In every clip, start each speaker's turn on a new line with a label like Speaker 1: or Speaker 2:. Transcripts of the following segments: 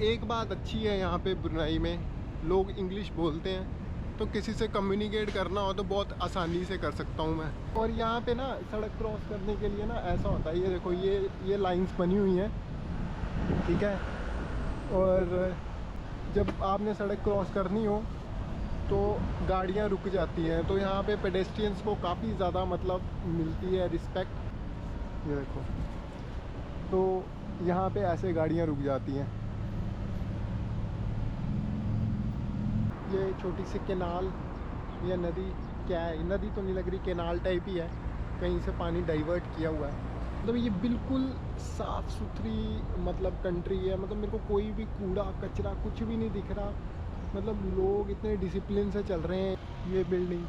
Speaker 1: एक बात अच्छी है यहाँ पे ब्रुनाई में, लोग इंग्लिश बोलते हैं, तो किसी से कम्युनिकेट करना हो तो बहुत आसानी से कर सकता हूँ मैं। और यहाँ पे ना सड़क क्रॉस करने के लिए ना ऐसा होता है, ये देखो ये लाइंस बनी हुई हैं, ठीक है। और जब आपने सड़क क्रॉस करनी हो तो गाड़ियाँ रुक जाती हैं, तो यहाँ पे पेडेस्ट्रियंस को काफ़ी ज़्यादा मतलब मिलती है रिस्पेक्ट। ये देखो, तो यहाँ पे ऐसे गाड़ियाँ रुक जाती हैं। ये छोटी सी कैनाल या नदी, क्या है, नदी तो नहीं लग रही, कैनाल टाइप ही है, कहीं से पानी डाइवर्ट किया हुआ है। मतलब ये बिल्कुल साफ़ सुथरी मतलब कंट्री है, मतलब मेरे को कोई भी कूड़ा कचरा कुछ भी नहीं दिख रहा, मतलब लोग इतने डिसिप्लिन से चल रहे हैं। ये बिल्डिंग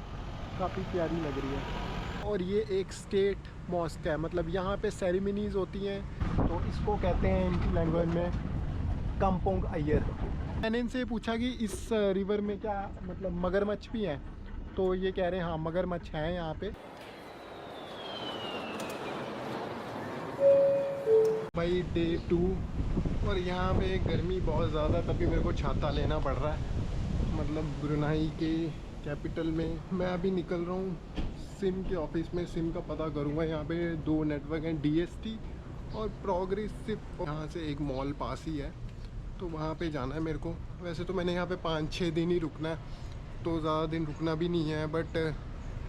Speaker 1: काफ़ी प्यारी लग रही है। और ये एक स्टेट मॉस्क है, मतलब यहाँ पे सेरेमनीज़ होती हैं, तो इसको कहते हैं इनकी लैंग्वेज में काम्पोंग अय्यर। मैंने इनसे पूछा कि इस रिवर में क्या मतलब मगरमच्छ भी हैं, तो ये कह रहे हैं हाँ मगरमच्छ हैं यहाँ पे। भाई डे 2, और यहाँ पे गर्मी बहुत ज़्यादा, तभी मेरे को छाता लेना पड़ रहा है। मतलब ब्रुनाई के कैपिटल में मैं अभी निकल रहा हूँ सिम के ऑफिस में, सिम का पता करूँगा। यहाँ पे 2 नेटवर्क हैं, DST और प्रोग्रेसिव। यहाँ से एक मॉल पास ही है, तो वहाँ पे जाना है मेरे को। वैसे तो मैंने यहाँ पे 5-6 दिन ही रुकना है, तो ज़्यादा दिन रुकना भी नहीं है, बट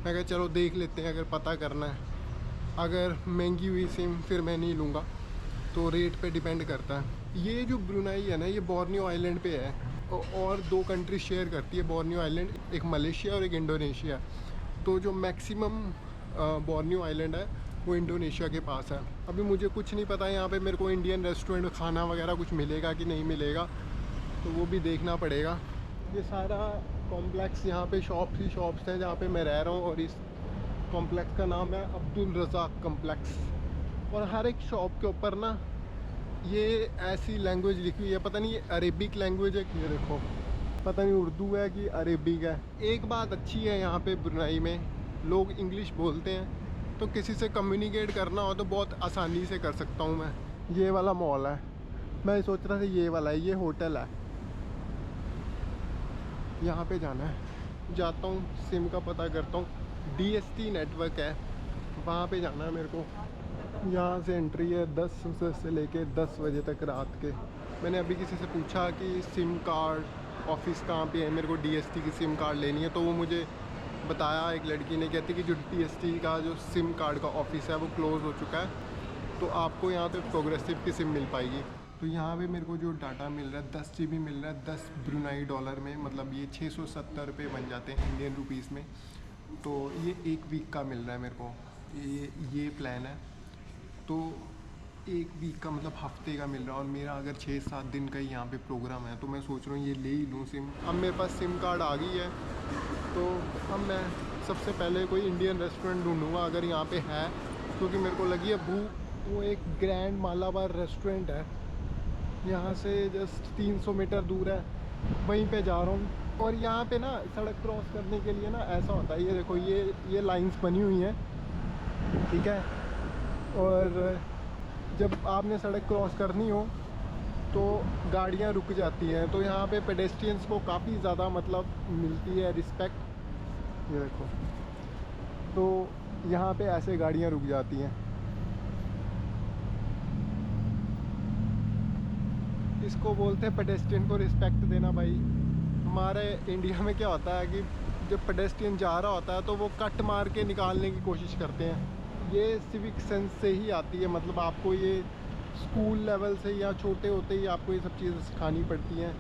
Speaker 1: मैं कहा चलो देख लेते हैं, अगर पता करना है। अगर महंगी हुई सिम फिर मैं नहीं लूँगा, तो रेट पे डिपेंड करता है। ये जो ब्रुनाई है ना, ये बोर्नियो आइलैंड पे है, और 2 कंट्री शेयर करती है बोर्नियो आइलैंड, एक मलेशिया और एक इंडोनेशिया। तो जो मैक्सिमम बोर्नियो आइलैंड है वो इंडोनेशिया के पास है। अभी मुझे कुछ नहीं पता यहाँ पे मेरे को इंडियन रेस्टोरेंट खाना वगैरह कुछ मिलेगा कि नहीं मिलेगा, तो वो भी देखना पड़ेगा। ये सारा कॉम्प्लेक्स, यहाँ पे शॉप्स ही शॉप्स हैं जहाँ पे मैं रह रहा हूँ, और इस कॉम्प्लेक्स का नाम है अब्दुल रज़ाक कॉम्प्लेक्स। और हर एक शॉप के ऊपर ना ये ऐसी लैंग्वेज लिखी हुई है, पता नहीं ये अरेबिक लैंग्वेज है कि, ये देखो पता नहीं उर्दू है कि अरेबिक है। एक बात अच्छी है यहाँ पे ब्रुनाई में, लोग इंग्लिश बोलते हैं, तो किसी से कम्युनिकेट करना हो तो बहुत आसानी से कर सकता हूँ मैं। ये वाला मॉल है, मैं सोच रहा था ये वाला है, ये होटल है, यहाँ पे जाना है। जाता हूँ, सिम का पता करता हूँ, DST नेटवर्क है, वहाँ पे जाना है मेरे को। यहाँ से एंट्री है 10 से लेके 10 बजे तक रात के। मैंने अभी किसी से पूछा कि सिम कार्ड ऑफिस कहाँ पे है, मेरे को DST की सिम कार्ड लेनी है, तो वो मुझे बताया, एक लड़की ने, कहती कि जो DST का जो सिम कार्ड का ऑफिस है वो क्लोज़ हो चुका है, तो आपको यहाँ पे प्रोग्रेसिव की सिम मिल पाएगी। तो यहाँ पे मेरे को जो डाटा मिल रहा है 10 GB मिल रहा है 10 ब्रुनाई डॉलर में, मतलब ये 670 रुपये बन जाते हैं इंडियन रुपीज़ में। तो ये 1 वीक का मिल रहा है मेरे को, ये प्लान है। तो 1 वीक का मतलब हफ्ते का मिल रहा है, और मेरा अगर 6-7 दिन का ही यहाँ पे प्रोग्राम है, तो मैं सोच रहा हूँ ये ले ही लूँ सिम। अब मेरे पास सिम कार्ड आ गई है, तो अब मैं सबसे पहले कोई इंडियन रेस्टोरेंट ढूंढूंगा अगर यहाँ पे है, क्योंकि मेरे को लगी है भूख। वो एक ग्रैंड मालाबार रेस्टोरेंट है, यहाँ से जस्ट 300 मीटर दूर है, वहीं पे जा रहा हूँ। और यहाँ पे ना सड़क क्रॉस करने के लिए ना ऐसा होता है, ये देखो ये लाइंस बनी हुई हैं, ठीक है। और जब आपने सड़क क्रॉस करनी हो तो गाड़ियाँ रुक जाती हैं, तो यहाँ पे पेडेस्ट्रियंस को काफ़ी ज़्यादा मतलब मिलती है रिस्पेक्ट। ये देखो, तो यहाँ पे ऐसे गाड़ियाँ रुक जाती हैं। इसको बोलते हैं पेडेस्ट्रियन को रिस्पेक्ट देना। भाई हमारे इंडिया में क्या होता है कि जब पेडेस्ट्रियन जा रहा होता है तो वो कट मार के निकालने की कोशिश करते हैं। ये सिविक सेंस से ही आती है, मतलब आपको ये स्कूल लेवल से या छोटे होते ही आपको ये सब चीज़ें सिखानी पड़ती हैं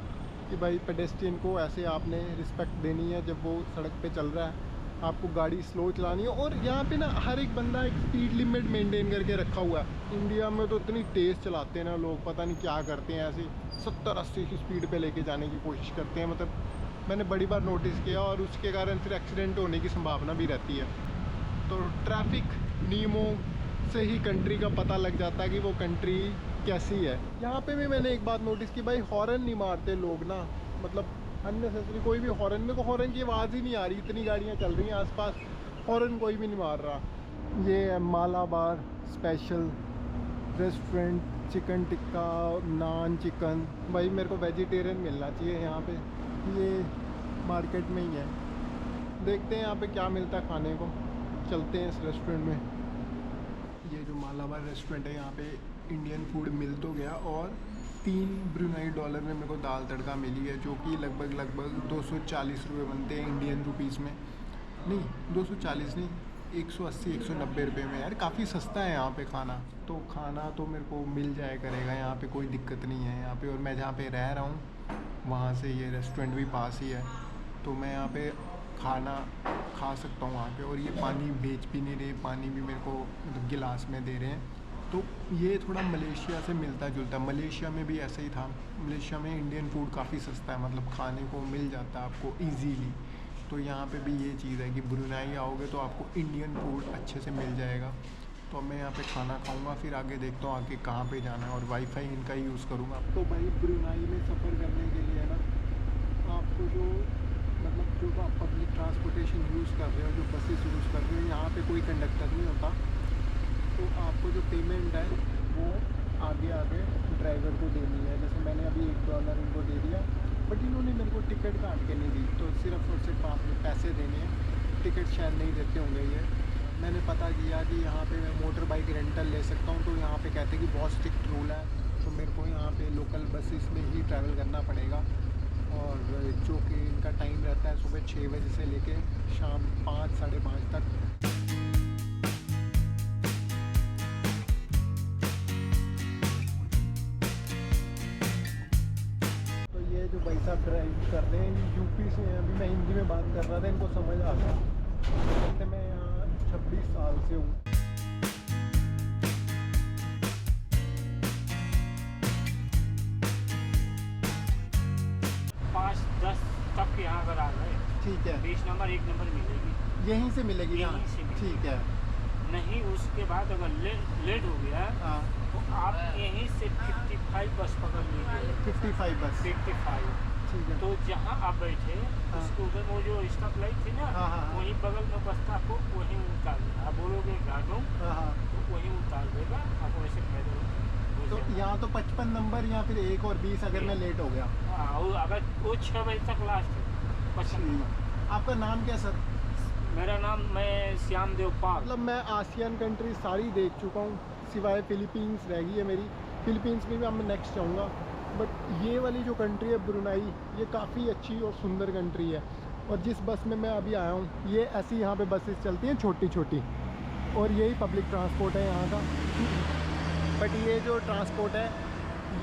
Speaker 1: कि भाई पेडेस्ट्रियन को ऐसे आपने रिस्पेक्ट देनी है, जब वो सड़क पे चल रहा है आपको गाड़ी स्लो चलानी है। और यहाँ पे ना हर एक बंदा एक स्पीड लिमिट मेंटेन करके रखा हुआ है। इंडिया में तो इतनी तेज़ चलाते हैं ना लोग, पता नहीं क्या करते हैं, ऐसे 70-80 की स्पीड पे लेके जाने की कोशिश करते हैं। मतलब मैंने बड़ी बार नोटिस किया, और उसके कारण फिर एक्सीडेंट होने की संभावना भी रहती है। तो ट्रैफिक नियमों से ही कंट्री का पता लग जाता है कि वो कंट्री कैसी है। यहाँ पे भी मैंने एक बात नोटिस की, भाई हॉर्न नहीं मारते लोग ना, मतलब अननेसेसरी कोई भी हॉर्न, मेरे को हॉर्न की आवाज़ ही नहीं आ रही, इतनी गाड़ियाँ चल रही हैं आसपास, हॉर्न कोई भी नहीं मार रहा। ये है Malabar special restaurant, chicken tikka, naan chicken. भाई मेरे को वेजिटेरियन मिलना चाहिए यहाँ पे, ये मार्केट में ही है। देखते हैं यहाँ पे क्या मिलता है खाने को, चलते हैं इस रेस्टोरेंट में। ये जो मालाबार रेस्टोरेंट है, यहाँ पे इंडियन फूड मिल तो गया, और 3 ब्रुनाई डॉलर में मेरे को दाल तड़का मिली है, जो कि लगभग 240 रुपये बनते हैं इंडियन रुपीज़ में। नहीं 240 नहीं, 180-190 रुपये में। यार काफ़ी सस्ता है यहाँ पे खाना, तो खाना तो मेरे को मिल जाया करेगा यहाँ पे, कोई दिक्कत नहीं है यहाँ पे। और मैं जहाँ पे रह रहा हूँ वहाँ से ये रेस्टोरेंट भी पास ही है, तो मैं यहाँ पे खाना खा सकता हूँ वहाँ पे। और ये पानी बेच भी नहीं रहे, पानी भी मेरे को मतलब गिलास में दे रहे हैं। तो ये थोड़ा मलेशिया से मिलता जुलता है। मलेशिया में भी ऐसा ही था। मलेशिया में इंडियन फूड काफ़ी सस्ता है, मतलब खाने को मिल जाता है आपको ईजीली। तो यहाँ पे भी ये चीज़ है कि ब्रुनाई आओगे तो आपको इंडियन फूड अच्छे से मिल जाएगा। तो मैं यहाँ पे खाना खाऊंगा, फिर आगे देखता हूँ आगे कहाँ पे जाना है, और वाईफाई इनका ही यूज़ करूँगा। तो भाई ब्रुनाई में सफ़र करने के लिए ना, आपको जो मतलब जो आप पब्लिक ट्रांसपोर्टेशन यूज़ कर रहे हो, जो बसेस यूज़ कर रहे हो, यहाँ पे कोई कंडक्टर नहीं होता। तो आपको जो पेमेंट है वो आगे ड्राइवर को देनी है। जैसे मैंने अभी $1 इनको दे दिया, बट इन्होंने मेरे को टिकट काट के नहीं दी, तो सिर्फ और सिर्फ आपने पैसे देने हैं, टिकट शायद नहीं देते होंगे ये। मैंने पता किया कि यहाँ पे मैं मोटर बाइक रेंटल ले सकता हूँ, तो यहाँ पे कहते हैं कि बहुत स्ट्रिक्ट रूल है, तो मेरे को यहाँ पे लोकल बसेस में ही ट्रैवल करना पड़ेगा। और जो कि इनका टाइम रहता है सुबह 6 बजे से लेके शाम 5-5:30 तक। तो ये जो भाई साहब ड्राइव कर रहे हैं यूपी से हैं। अभी मैं हिंदी में बात कर रहा था, इनको समझ आ गया। कहते मैं यहाँ 26 साल से हूँ।
Speaker 2: 5-10 तक यहाँ अगर आ गए,
Speaker 1: ठीक है,
Speaker 2: 20 नंबर 1 नंबर मिलेगी,
Speaker 1: यहीं से मिलेगी यहाँ,
Speaker 2: यहीं से मिलेगी।
Speaker 1: ठीक है।
Speaker 2: नहीं उसके बाद अगर लेट हो गया
Speaker 1: हाँ,
Speaker 2: तो आप यहीं से 55 बस पकड़ लीजिए।
Speaker 1: 55 बस,
Speaker 2: 55
Speaker 1: ठीक है।
Speaker 2: तो जहाँ आप बैठे उसके उधर वो जो स्टॉप लाइट थी ना,
Speaker 1: हाँ, हाँ, हाँ।
Speaker 2: वहीं बगल में बस था, आपको वहीं उतार देगा। आप बोलोगे घाटों
Speaker 1: हाँ,
Speaker 2: तो वहीं उतार देगा, आप वैसे पैदल।
Speaker 1: तो यहाँ तो 55 नंबर या फिर 1 और 20 अगर मैं लेट हो गया।
Speaker 2: हाँ, और अगर वो 6 बजे तक लास्ट है 55 नंबर।
Speaker 1: आपका नाम क्या सर?
Speaker 2: मेरा नाम, मैं श्याम देव पाल।
Speaker 1: मतलब मैं आसियान कंट्री सारी देख चुका हूँ, सिवाय फिलीपींस रह गई है मेरी। फिलीपींस में भी मैं नेक्स्ट जाऊँगा, बट ये वाली जो कंट्री है ब्रुनाई, ये काफ़ी अच्छी और सुंदर कंट्री है। और जिस बस में मैं अभी आया हूँ, ये ऐसी यहाँ पे बसेस चलती हैं छोटी छोटी, और यही पब्लिक ट्रांसपोर्ट है यहाँ का। बट ये जो ट्रांसपोर्ट है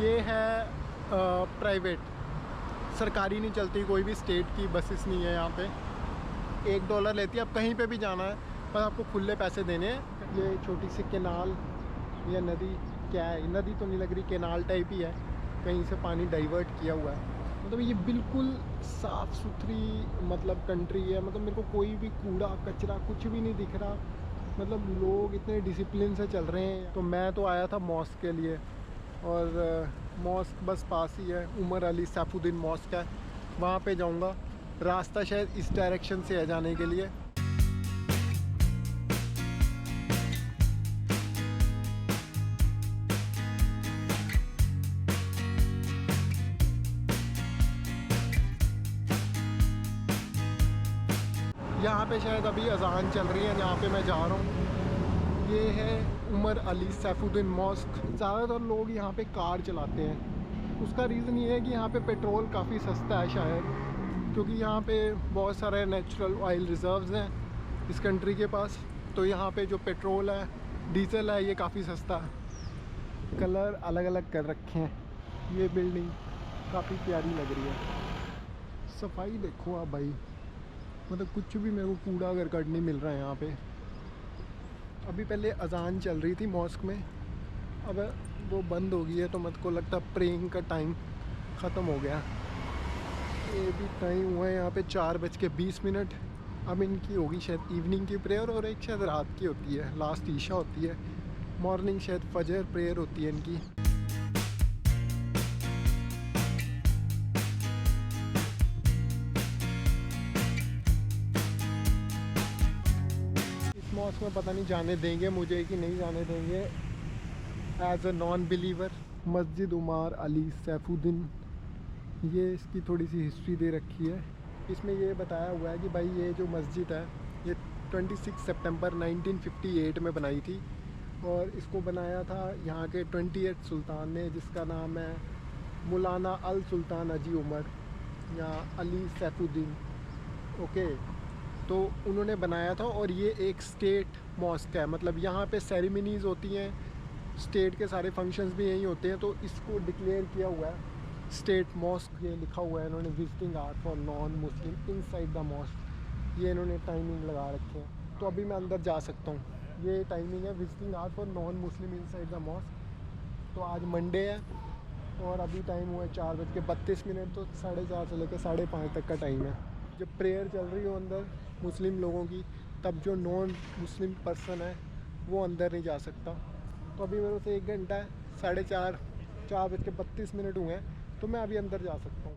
Speaker 1: ये है प्राइवेट, सरकारी नहीं चलती, कोई भी स्टेट की बसेस नहीं है यहाँ पे। $1 लेती है। अब कहीं पे भी जाना है पर आपको खुले पैसे देने हैं। ये छोटी सी केनाल या नदी, क्या है नदी तो नहीं लग रही, केनाल टाइप ही है, कहीं से पानी डाइवर्ट किया हुआ है। मतलब ये बिल्कुल साफ़ सुथरी मतलब कंट्री है। मतलब मेरे को कोई भी कूड़ा कचरा कुछ भी नहीं दिख रहा, मतलब लोग इतने डिसिप्लिन से चल रहे हैं। तो मैं तो आया था मॉस्क के लिए, और मॉस्क बस पास ही है, उमर अली सैफुद्दीन मॉस्क है, वहाँ पे जाऊँगा। रास्ता शायद इस डायरेक्शन से है जाने के लिए। यहाँ पे शायद अभी अजान चल रही है जहाँ पे मैं जा रहा हूँ। ये है उमर अली सैफुद्दीन मॉस्क। ज़्यादातर लोग यहाँ पे कार चलाते हैं, उसका रीज़न ये है कि यहाँ पे पेट्रोल काफ़ी सस्ता है शायद, क्योंकि यहाँ पे बहुत सारे नेचुरल ऑयल रिजर्व्स हैं इस कंट्री के पास। तो यहाँ पे जो पेट्रोल है, डीजल है, ये काफ़ी सस्ता है। कलर अलग अलग कर रखे हैं। ये बिल्डिंग काफ़ी प्यारी लग रही है। सफाई देखो आप भाई, मतलब कुछ भी मेरे को कूड़ा करकट नहीं मिल रहा है यहाँ पे। अभी पहले अजान चल रही थी मॉस्क में, अब वो बंद हो गई है, तो मेरे को लगता है प्रेइंग का टाइम ख़त्म हो गया। ये भी टाइम हुआ है यहाँ पे 4:20। अब इनकी होगी शायद इवनिंग की प्रेयर, और एक शायद रात की होती है, लास्ट ईशा होती है। मॉर्निंग शायद फजर प्रेयर होती है इनकी। इस मॉस्क में पता नहीं जाने देंगे मुझे कि नहीं जाने देंगे। As a non believer. मस्जिद उमर अली सैफुद्दीन, ये इसकी थोड़ी सी हिस्ट्री दे रखी है। इसमें ये बताया हुआ है कि भाई ये जो मस्जिद है ये 26 सितंबर 1958 में बनाई थी और इसको बनाया था यहाँ के 28 सुल्तान ने, जिसका नाम है मौलाना अल सुल्तान अजी उमर या अली सैफुद्दीन। ओके, तो उन्होंने बनाया था और ये एक स्टेट मॉस्क है, मतलब यहाँ पे सेरेमनीज़ होती हैं, स्टेट के सारे फंक्शंस भी यहीं होते हैं, तो इसको डिक्लेयर किया हुआ है स्टेट मॉस्क। ये लिखा हुआ है इन्होंने, visiting hour for non Muslim inside the mosque. ये इन्होंने टाइमिंग लगा रखे हैं, तो अभी मैं अंदर जा सकता हूँ। ये टाइमिंग है visiting hour for non Muslim inside the mosque. तो आज मंडे है और अभी टाइम हुआ है 4:32, तो 4:30 से लेकर 5:30 तक का टाइम है। जब प्रेयर चल रही हो अंदर मुस्लिम लोगों की, तब जो नॉन मुस्लिम पर्सन है वो अंदर नहीं जा सकता। तो अभी मेरे से 1 घंटा है, 4:30 4:32 हुए हैं, तो मैं अभी अंदर जा सकता हूँ।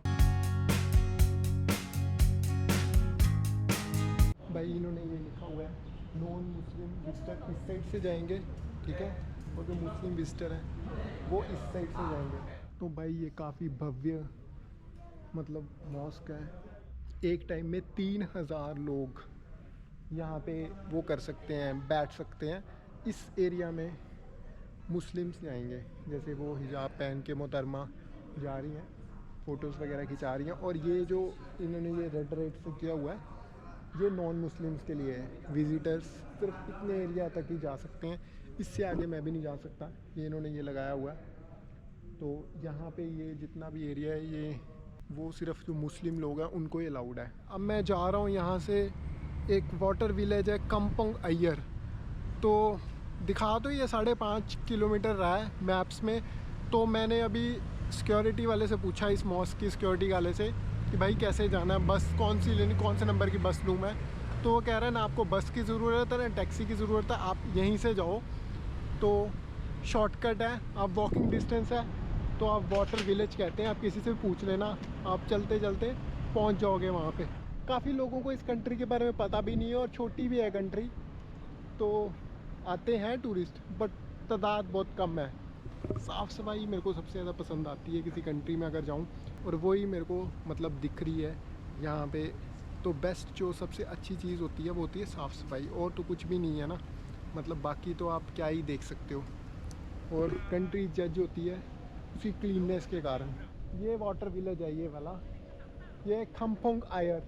Speaker 1: भाई इन्होंने ये लिखा हुआ है नॉन मुस्लिम विजिटर इस साइड से जाएंगे, ठीक है, और जो मुस्लिम विजिटर हैं वो इस साइड से जाएंगे। तो भाई ये काफ़ी भव्य मतलब मॉस्क है। एक टाइम में 3000 लोग यहाँ पे वो कर सकते हैं, बैठ सकते हैं। इस एरिया में मुस्लिम्स जाएंगे, जैसे वो हिजाब पहन के मोहतरमा जा रही हैं, फ़ोटोज़ वगैरह खिंचा रही हैं। और ये जो इन्होंने ये रेड से किया हुआ है ये नॉन मुस्लिम्स के लिए है। विज़िटर्स सिर्फ इतने एरिया तक ही जा सकते हैं, इससे आगे मैं भी नहीं जा सकता। ये इन्होंने ये लगाया हुआ है। तो यहाँ पे ये जितना भी एरिया है ये वो सिर्फ जो मुस्लिम लोग हैं उनको ही अलाउड है। अब मैं जा रहा हूँ यहाँ से, एक वाटर विलेज है कम्पोंग अय्यर, तो दिखा तो ये 5.5 किलोमीटर रहा है मैप्स में। तो मैंने अभी सिक्योरिटी वाले से पूछा, इस मॉस्क की सिक्योरिटी वाले से, कि भाई कैसे जाना है, बस कौन सी लेनी, कौन से नंबर की बस लूँ मैं। तो वो कह रहा है ना आपको बस की ज़रूरत है ना टैक्सी की ज़रूरत है, आप यहीं से जाओ, तो शॉर्टकट है, आप वॉकिंग डिस्टेंस है, तो आप वाटर विलेज कहते हैं। आप किसी से पूछ लेना, आप चलते चलते पहुंच जाओगे वहाँ पे। काफ़ी लोगों को इस कंट्री के बारे में पता भी नहीं है और छोटी भी है कंट्री, तो आते हैं टूरिस्ट बट तादाद बहुत कम है। साफ़ सफाई मेरे को सबसे ज़्यादा पसंद आती है किसी कंट्री में अगर जाऊँ, और वही मेरे को मतलब दिख रही है यहाँ पे। तो बेस्ट जो सबसे अच्छी चीज़ होती है वो होती है साफ़ सफाई, और तो कुछ भी नहीं है ना, मतलब बाकी तो आप क्या ही देख सकते हो। और कंट्री जज होती है उसी क्लीननेस के कारण। ये वाटर विलेज है ये वाला, ये कम्पोंग अय्यर।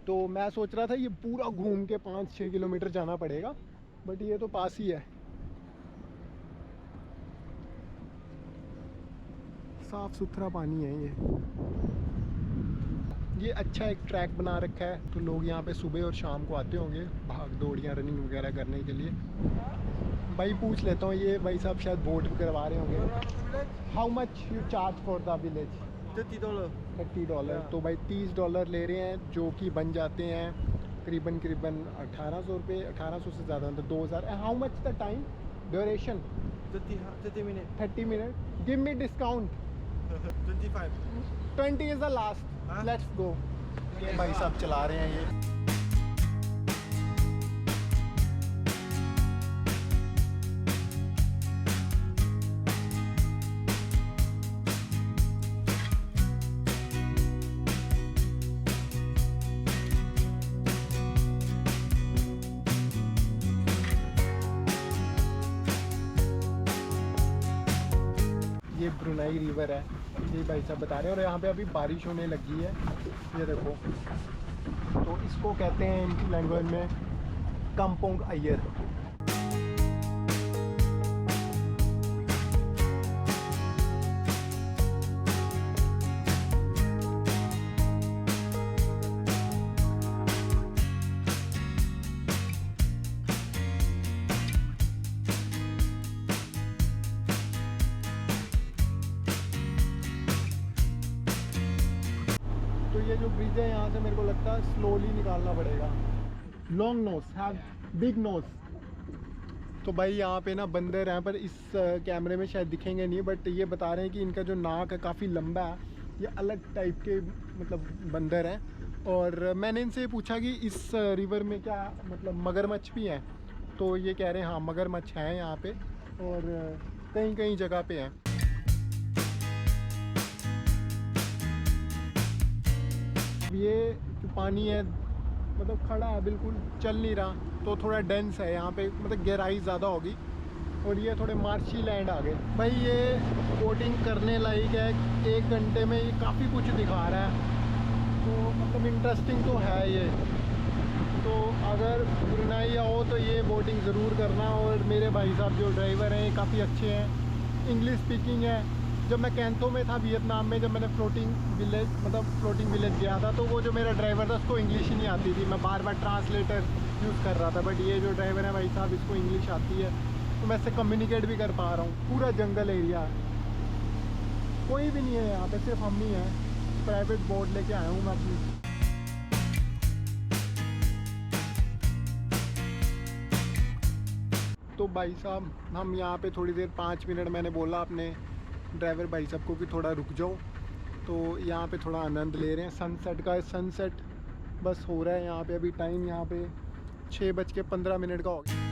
Speaker 1: तो मैं सोच रहा था ये पूरा घूम के 5-6 किलोमीटर जाना पड़ेगा, बट ये तो पास ही है। साफ़ सुथरा पानी है ये अच्छा एक ट्रैक बना रखा है, तो लोग यहाँ पे सुबह और शाम को आते होंगे भाग दौड़ या रनिंग वगैरह करने के लिए। भाई पूछ लेता हूँ, ये भाई साहब शायद बोट करवा रहे होंगे। How much you charge for the village?
Speaker 3: $30.
Speaker 1: $30। तो भाई $30 ले रहे हैं, जो कि बन जाते हैं करीबन 1800 रुपये, 1800 से ज़्यादा, तो 2000। How much the time duration?
Speaker 3: 30 minutes.
Speaker 1: 30 मिनट। Give me discount.
Speaker 3: 25.
Speaker 1: 20 is the last,
Speaker 3: हाँ?
Speaker 1: Let's go. ये भाई साहब चला रहे हैं ये। ये ब्रुनाई रिवर है, ये भाई साहब बता रहे हैं, और यहाँ पे अभी बारिश होने लगी है, ये देखो। तो इसको कहते हैं इनकी लैंग्वेज में कम्पोंग अय्यर। तो ये जो ब्रिज है यहाँ से मेरे को लगता है स्लोली निकालना पड़ेगा। Long nose have big nose. तो भाई यहाँ पे ना बंदर हैं, पर इस कैमरे में शायद दिखेंगे नहीं, बट ये बता रहे हैं कि इनका जो नाक है काफ़ी लंबा है। ये अलग टाइप के मतलब बंदर हैं। और मैंने इनसे पूछा कि इस रिवर में क्या मतलब मगरमच्छ भी हैं, तो ये कह रहे हैं हाँ मगरमच्छ हैं यहाँ पे। और कहीं कहीं जगह पे हैं। ये जो पानी है मतलब खड़ा है, बिल्कुल चल नहीं रहा, तो थोड़ा डेंस है यहाँ पे, मतलब गहराई ज़्यादा होगी। और ये थोड़े मार्शी लैंड आ गए भाई। ये बोटिंग करने लायक है, 1 घंटे में ये काफ़ी कुछ दिखा रहा है, तो मतलब इंटरेस्टिंग तो है ये। तो अगर ब्रुनाई आओ तो ये बोटिंग ज़रूर करना। और मेरे भाई साहब जो ड्राइवर हैं ये काफ़ी अच्छे हैं, इंग्लिश स्पीकिंग है। जब मैं कैंथो में था वियतनाम में, जब मैंने फ्लोटिंग विलेज गया था, तो वो जो मेरा ड्राइवर था उसको इंग्लिश ही नहीं आती थी, मैं बार बार ट्रांसलेटर यूज़ कर रहा था। बट ये जो ड्राइवर है भाई साहब, इसको इंग्लिश आती है, तो मैं इससे कम्युनिकेट भी कर पा रहा हूँ। पूरा जंगल एरिया है, कोई भी नहीं है यहाँ पे, सिर्फ हम ही हैं। प्राइवेट बोट लेके आया हूँ मैं अपनी। तो भाई साहब हम यहाँ पे थोड़ी देर 5 मिनट, मैंने बोला अपने ड्राइवर भाई साहब को कि थोड़ा रुक जाओ, तो यहाँ पे थोड़ा आनंद ले रहे हैं सनसेट का। सनसेट बस हो रहा है यहाँ पे, अभी टाइम यहाँ पे 6:15 का हो गया।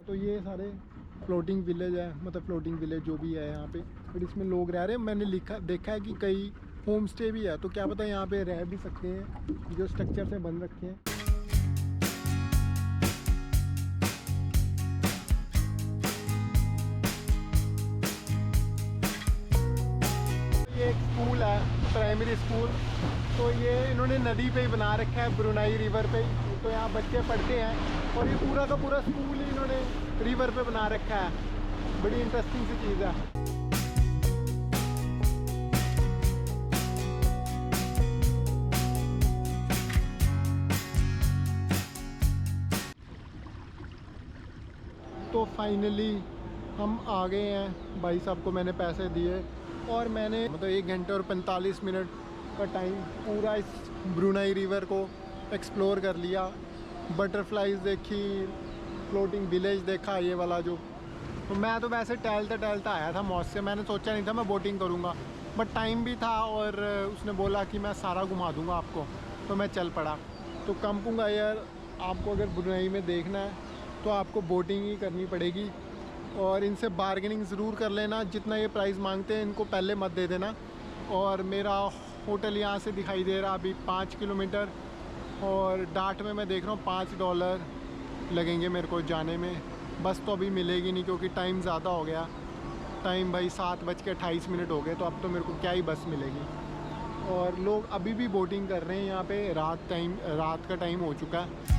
Speaker 1: तो ये सारे फ्लोटिंग विलेज है, मतलब फ्लोटिंग विलेज जो भी है यहाँ पे, बट इसमें लोग रह रहे हैं। मैंने देखा है कि कई होम स्टे भी है, तो क्या पता यहाँ पे रह भी सकते हैं जो स्ट्रक्चर से बन रखे हैं। ये एक स्कूल है, प्राइमरी स्कूल, तो ये इन्होंने नदी पे ही बना रखा है, ब्रुनाई रिवर पे ही। तो यहाँ बच्चे पढ़ते हैं और ये पूरा का पूरा स्कूल ही इन्होंने रिवर पे बना रखा है। बड़ी इंटरेस्टिंग सी चीज़ है। तो फाइनली हम आ गए हैं। भाई साहब को मैंने पैसे दिए और मैंने मतलब 1 घंटे और 45 मिनट का टाइम पूरा इस ब्रुनाई रिवर को एक्सप्लोर कर लिया। बटरफ्लाइज देखी, फ्लोटिंग विलेज देखा, ये वाला जो। तो मैं तो वैसे टहलता आया था मौज से, मैंने सोचा नहीं था मैं बोटिंग करूँगा, बट टाइम भी था और उसने बोला कि मैं सारा घुमा दूँगा आपको, तो मैं चल पड़ा। तो काम्पुंग आयर आपको अगर ब्रुनाई में देखना है तो आपको बोटिंग ही करनी पड़ेगी और इनसे बार्गेनिंग ज़रूर कर लेना। जितना ये प्राइस मांगते हैं इनको पहले मत दे देना। और मेरा होटल यहाँ से दिखाई दे रहा अभी 5 किलोमीटर, और डाट में मैं देख रहा हूँ $5 लगेंगे मेरे को जाने में। बस तो अभी मिलेगी नहीं क्योंकि टाइम ज़्यादा हो गया। टाइम भाई 7:28 हो गए, तो अब तो मेरे को क्या ही बस मिलेगी। और लोग अभी भी बोटिंग कर रहे हैं यहाँ पे, रात का टाइम हो चुका है।